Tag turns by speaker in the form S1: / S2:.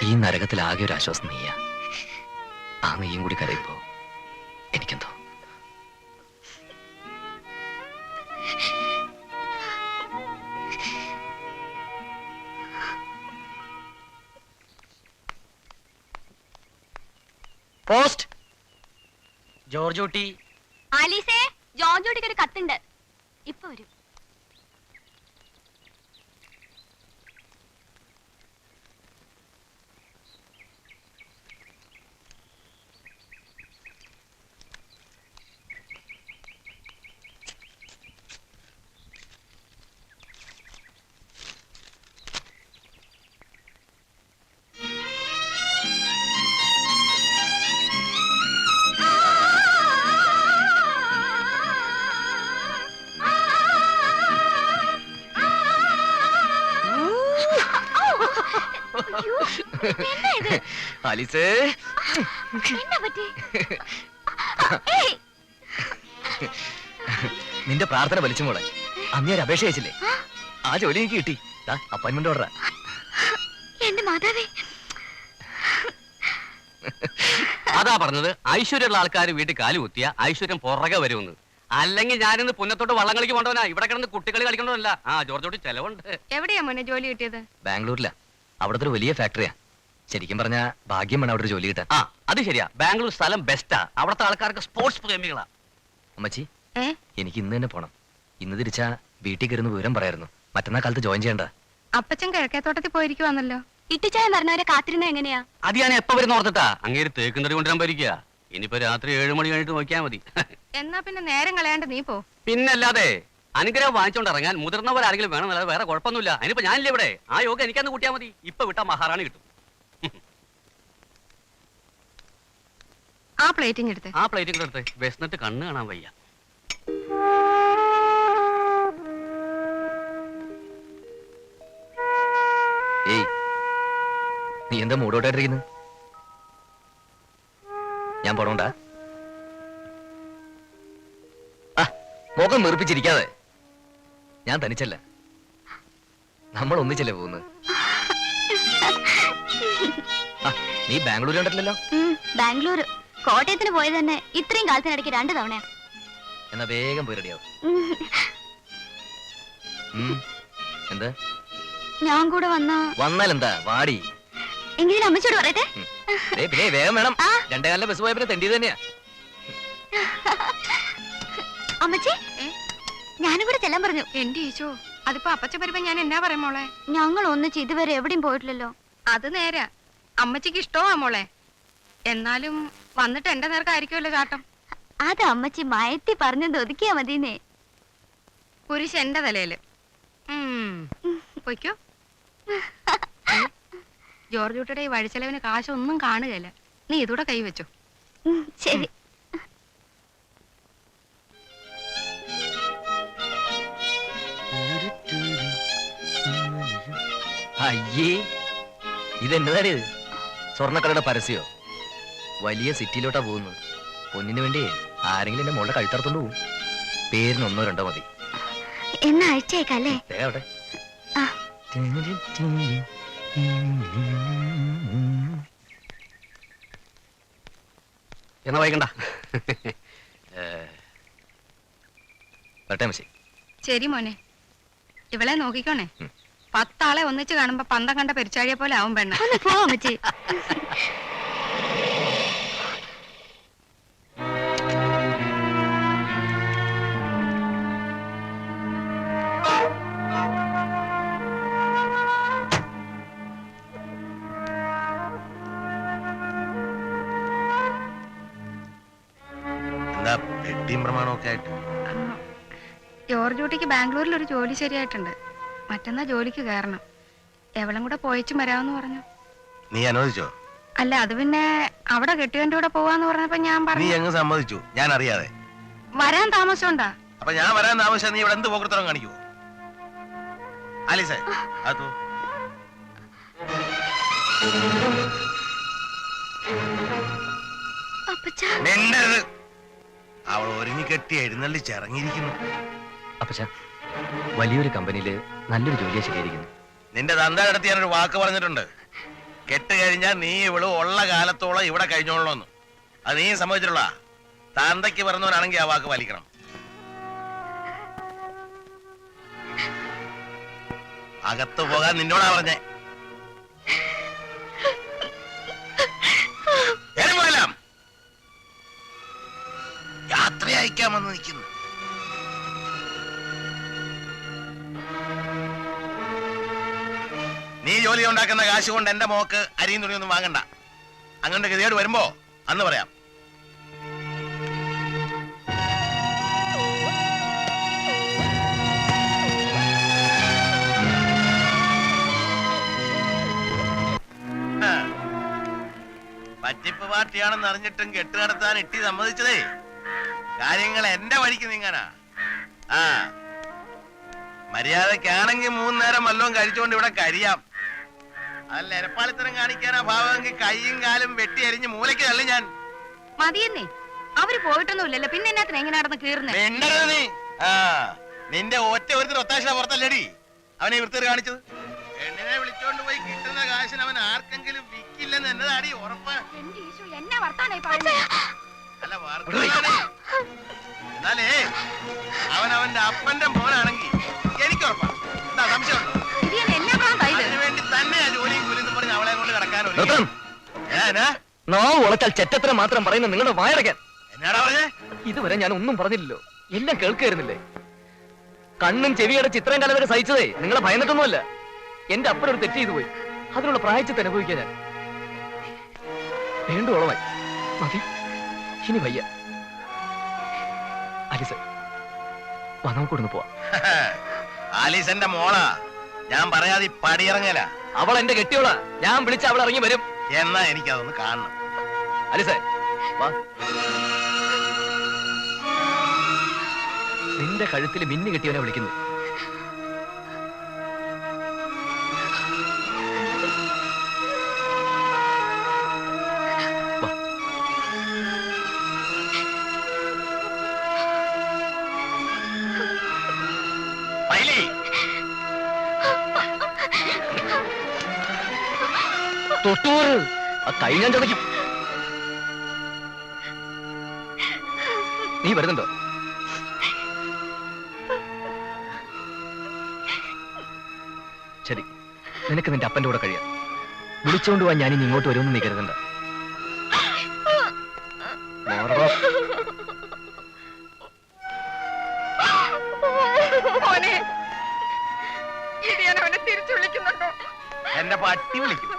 S1: ഈ നരകത്തിലാകെ ഒരു ആശ്വാസം നീയാ. ആ നീയും കൂടി കരയുമ്പോ എനിക്കെന്തോ. പോസ്റ്റ് ജോർജ് കുട്ടി.
S2: ആലീസേ, ജോർജ് കുട്ടിക്ക് ഒരു കത്തുണ്ട്, ഇപ്പൊ വരും.
S1: ആലീസേ, നിന്റെ പ്രാർത്ഥന വലിച്ചു മോളെ. അന്ന് ഞാൻ അപേക്ഷ അയച്ചില്ലേ, ആ ജോലി എനിക്ക് കിട്ടി. അപ്പോയിന്റ്മെന്റ് ഓർഡറാ.
S2: എന്റെ മാതാവേ,
S3: അതാ പറഞ്ഞത്, ഐശ്വര്യമുള്ള ആൾക്കാർ വീട്ടിൽ കാല് കുത്തിയ ഐശ്വര്യം പുറകെ വരുമെന്ന്. അല്ലെങ്കിൽ ഞാനിന്ന് പുന്നത്തോട്ട് വള്ളം കളിക്ക് കൊണ്ടവനാ, ഇവിടെ കിടന്ന് കുട്ടികളി കളിക്കണമല്ല. ആ ജോർജോട്ട് ചെലവുണ്ട്.
S4: എവിടെയാ മോനെ ജോലി കിട്ടിയത്?
S1: ബാംഗ്ലൂരിലാ. അവിടുത്തെ ഒരു വലിയ ഫാക്ടറിയാ. ശരിക്കും പറഞ്ഞാ ഭാഗ്യം വേണം അവിടെ ഒരു ജോലി കിട്ടാൻ.
S3: ആ അത് ശരിയാ, ബാംഗ്ലൂർ സ്ഥലം ബെസ്റ്റാ. അവിടുത്തെ ആൾക്കാർക്ക് സ്പോർട്സ് പ്രേമികളാ.
S1: അമ്മച്ചി, എനിക്ക് ഇന്ന് തന്നെ പോണം. ഇന്ന് തിരിച്ചാ വീട്ടിൽ കയറുന്ന വിവരം പറയായിരുന്നു. മറ്റന്നാ കാലത്ത് ജോയിൻ ചെയ്യണ്ട.
S4: അപ്പച്ചൻ കിഴക്കേത്തോട്ടത്തിൽ പോയിരിക്കുവാന്നല്ലോ.
S2: ഇട്ടിച്ചായ പറഞ്ഞവരെ കാത്തിരുന്ന എങ്ങനെയാ?
S3: അത് ഞാൻ എപ്പോ വരുന്ന ഓർത്തിട്ടാ. അങ്ങേര് തേക്കുന്നറി കൊണ്ടുവരാൻ പോയിരിക്കുക. ഇനിയിപ്പോ രാത്രി 7 മണി കഴിഞ്ഞിട്ട് നോക്കിയാൽ മതി.
S4: എന്നാ പിന്നെ നേരം കളയാണ്ട് നീ പോ.
S3: പിന്നല്ലാതെ അനുഗ്രഹം വാങ്ങിച്ചോണ്ട് ഇറങ്ങാൻ മുതിർന്നവരാരെങ്കിലും വേണം, അല്ലാതെ വേറെ കുഴപ്പമൊന്നുമില്ല. അതിനിപ്പോ ഞാനില്ലേ ഇവിടെ. ആ യോഗ എനിക്കന്ന് കൂട്ടിയാൽ മതി. ഇപ്പൊ വിട്ടാ മഹാറാണി കിട്ടും.
S4: ആ പ്ലേറ്റിംഗ് എടുത്ത്.
S3: ആ പ്ലേറ്റിംഗ് എടുത്ത്. വിശന്നിട്ട് കണ്ണ് കാണാൻ വയ്യ.
S1: ഏയ്, നീ എന്താ മൂടോട്ടായിട്ടിരിക്കുന്നു? ഞാൻ പോണോണ്ടാ? മുഖം വെറുപ്പിച്ചിരിക്കാതെ. ഞാൻ തനിച്ചല്ല, നമ്മൾ ഒന്നിച്ചല്ലേ പോകുന്നത്. നീ ബാംഗ്ലൂർ കണ്ടിട്ടില്ലല്ലോ?
S2: ബാംഗ്ലൂർ. കോട്ടയത്തിന് പോയത് തന്നെ ഇത്രയും കാലത്തിനിടയ്ക്ക് 2 തവണയാ.
S1: എന്നാ വേഗം പോയി റെഡിയാവും. എന്താ?
S2: ഞാൻ കൂടെ
S1: വന്നാലെന്താ? വാടി.
S2: എങ്കിലും അമ്മച്ചോട് പറയട്ടെ.
S1: പിന്നെ വേഗം വേണം. 2 കാലിലെ ബസ് പോയപ്പോ തെണ്ടി തന്നെയാ.
S2: അമ്മച്ചി, ഞാനും കൂടെ ചെല്ലാൻ പറഞ്ഞു.
S4: എന്റെ ഈശോ, അതിപ്പോ അപ്പച്ച വരുമ്പോ ഞാൻ എന്നാ പറയാം മോളെ?
S2: ഞങ്ങൾ ഒന്നിച്ച് ഇതുവരെ എവിടെയും പോയിട്ടില്ലല്ലോ.
S4: അത് നേരാ, അമ്മച്ചിക്ക് ഇഷ്ടമാ മോളെ. എന്നാലും വന്നിട്ട് എന്റെ നേർക്കായിരിക്കുമല്ലോ ചാട്ടം.
S2: അത് അമ്മച്ചി മയത്തി പറഞ്ഞത് ഒതുക്കിയാ മതിന്നേ.
S4: കുരിശ് എന്റെ തലയില്. പൊയ്ക്കോ. ജോർജ് കുട്ടിയുടെ ഈ വഴിച്ചെലവിന് കാശൊന്നും കാണുകയില്ല. നീ ഇതൂടെ കൈവച്ചോ.
S2: ശരി.
S1: അയ്യേ, ഇതെന്നതാ? സ്വർണ്ണക്കടയുടെ പരസ്യോ? വലിയ സിറ്റിയിലോട്ടാ പോകുന്നത്. പൊന്നിന് വേണ്ടി ആരെങ്കിലും എന്റെ മോളുടെ കഴുത്തറുത്തോണ്ട് പോകും. പേരിന് 1 2 മതി.
S2: എന്നാ അയച്ചേക്കല്ലേ?
S1: അവിടെ
S3: എന്നാ വൈകണ്ട.
S4: ശരി മോനെ, ഇവളെ നോക്കിക്കോണേ. 10 ആളെ ഒന്നിച്ച് കാണുമ്പോ പന്തം കണ്ട പെരിച്ചാഴിയെ പോലെ ആവും പെണ്ണ.
S2: അമ്മച്ചി,
S4: ജോർജ് കുട്ടിക്ക് ബാംഗ്ലൂരിൽ ഒരു ജോലി ശരിയായിട്ടുണ്ട്. മറ്റന്നാ ജോലിക്ക് കയറണം. എവളും കൂടെ പോയിച്ചും വരാമെന്ന് പറഞ്ഞു.
S5: നീ അനുവദിച്ചോ?
S4: അല്ല, അത് പിന്നെ അവിടെ കെട്ടിയവന്റെ കൂടെ പോവാന്ന് പറഞ്ഞപ്പോ ഞാൻ പറഞ്ഞു.
S5: നീ അങ്ങ് സമ്മതിച്ചു, ഞാൻ അറിയാതെ.
S4: വരാൻ താമസമുണ്ടാ?
S5: അപ്പൊ ഞാൻ വരാൻ താമസിച്ചാ നീ ഇവിടെ എന്ത് പോക്കൃത്തരം കാണിക്കുവോ? ആലീസേ, അതോ അവൾ ഒരുങ്ങി കെട്ടി എഴുന്നള്ളിച്ചിറങ്ങിയിരിക്കുന്നു.
S1: അപ്പച്ച, വലിയൊരു കമ്പനിയില് നല്ലൊരു ജോലിയാ ശരിയായിരിക്കുന്നു.
S5: നിന്റെ തന്തയുടെ അടുത്ത് ഞാനൊരു വാക്ക് പറഞ്ഞിട്ടുണ്ട്. കെട്ട് കഴിഞ്ഞാൽ നീ ഇവള് ഉള്ള കാലത്തോളം ഇവിടെ കഴിഞ്ഞോളൂന്ന്. അത് നീ സംഭവിച്ചിട്ടുള്ള താന്തയ്ക്ക് പറഞ്ഞവനാണെങ്കിൽ ആ വാക്ക് പാലിക്കണം. അകത്ത് പോകാൻ നിന്നോടാ പറഞ്ഞേ. പോകലാം. യാത്ര അയക്കാമെന്ന് നിൽക്കുന്നു. നീ ജോലി ഉണ്ടാക്കുന്ന കാശ് കൊണ്ട് എന്റെ മോക്ക് അരിയും തുണിയൊന്നും വാങ്ങണ്ട. അങ്ങോട്ട് ഗതിയോട് വരുമ്പോ അന്ന് പറയാം. പറ്റിപ്പ് പാർട്ടിയാണെന്ന് അറിഞ്ഞിട്ടും കെട്ട് നടത്താൻ ഇട്ടി സമ്മതിച്ചതേ കാര്യങ്ങൾ എന്റെ വഴിക്ക് നീങ്ങാനാ. ആ മര്യാദക്കാണെങ്കിൽ 3 നേരം വല്ലതും കഴിച്ചുകൊണ്ട് ഇവിടെ കരിയാം. അതല്ല എരപ്പാളിത്തരം കാണിക്കാനാ ഭാവമെങ്കിൽ കൈയും കാലും വെട്ടി അരിഞ്ഞ് മൂലയ്ക്ക് തള്ളി ഞാൻ.
S4: മതിയെന്നേ, അവര് പോയിട്ടൊന്നുമില്ലല്ലോ, പിന്നെ എന്നാത്തിന് എങ്ങനെ നടന്ന് കീറുന്നേ?
S5: മിണ്ടരുത് നീ. ആ നിന്റെ ഒറ്റ ഒരുത്തർ ഒത്താശ പുറത്തല്ലേടി അവനെ വൃത്തിർ കാണിച്ചത്. പെണ്ണിനെ വിളിച്ചോണ്ട് പോയി കിട്ടുന്ന കാശിന് അവൻ ആർക്കെങ്കിലും വിക്കില്ലെന്ന് എന്നതാടി ഉറപ്പ്.
S4: എന്നെ വർത്താനായി പറയുന്നത്.
S5: അല്ല വാർത്തയാണ്. എന്നാലേ അവൻ അവന്റെ അപ്പന്റെ മോനാണെങ്കിൽ എനിക്ക് ഉറപ്പാണ്. എന്താ സംശയമുണ്ടോ? അതിനുവേണ്ടി തന്നെ ജോലിയും കൂലിന്ന് പറഞ്ഞ് അവളെ കൊണ്ട് കിടക്കാൻ
S1: നാവ് ഉളച്ചാൽ ചെറ്റത്തിന് മാത്രം പറയുന്ന നിങ്ങളുടെ വായടക്കാൻ.
S5: എന്നാടാ പറഞ്ഞേ?
S1: ഇതുവരെ ഞാൻ ഒന്നും പറഞ്ഞില്ലല്ലോ, എല്ലാം കേൾക്കായിരുന്നില്ലേ? കണ്ണും ചെവിയുടെ ചിത്രം കലവരെ സഹിച്ചതേ നിങ്ങളെ ഭയന്നിട്ടൊന്നുമല്ല. എന്റെ അപ്പനൊരു തെറ്റ് ചെയ്തു പോയി, അതിനുള്ള പ്രായച്ചിത്ത് അനുഭവിക്കാൻ ഞാൻ വേണ്ടുവോളമായി. മതി, ഇനി വയ്യ. അലിസ വാ, നമുക്കൊടുന്ന് പോവാം.
S5: ആലീസന്റെ മോളാ, ഞാൻ പറയാതെ പടിയിറങ്ങല.
S1: അവൾ എന്റെ കെട്ടിയോളാ, ഞാൻ വിളിച്ച അവൾ ഇറങ്ങി വരും.
S5: എന്നാ എനിക്കതൊന്ന് കാണണം.
S1: അലിസേ വാ. നിന്റെ കഴുത്തിൽ മിന്നു കെട്ടിയവനെ വിളിക്കുന്നു. തൊട്ടൂറ് ആ കൈ ഞാൻ ചതയ്ക്കും. നീ വരുന്നുണ്ടോ? ശരി, നിനക്ക് നിന്റെ അപ്പന്റെ കൂടെ കഴിയാം. വിളിച്ചോണ്ട് പോവാൻ ഞാനിനി ഇങ്ങോട്ട് വരുമെന്ന് നീ കരുതണ്ട.
S4: തിരിച്ചു വിളിക്കുന്നുണ്ടോ?
S5: എന്റെ പട്ടി വിളിക്കും.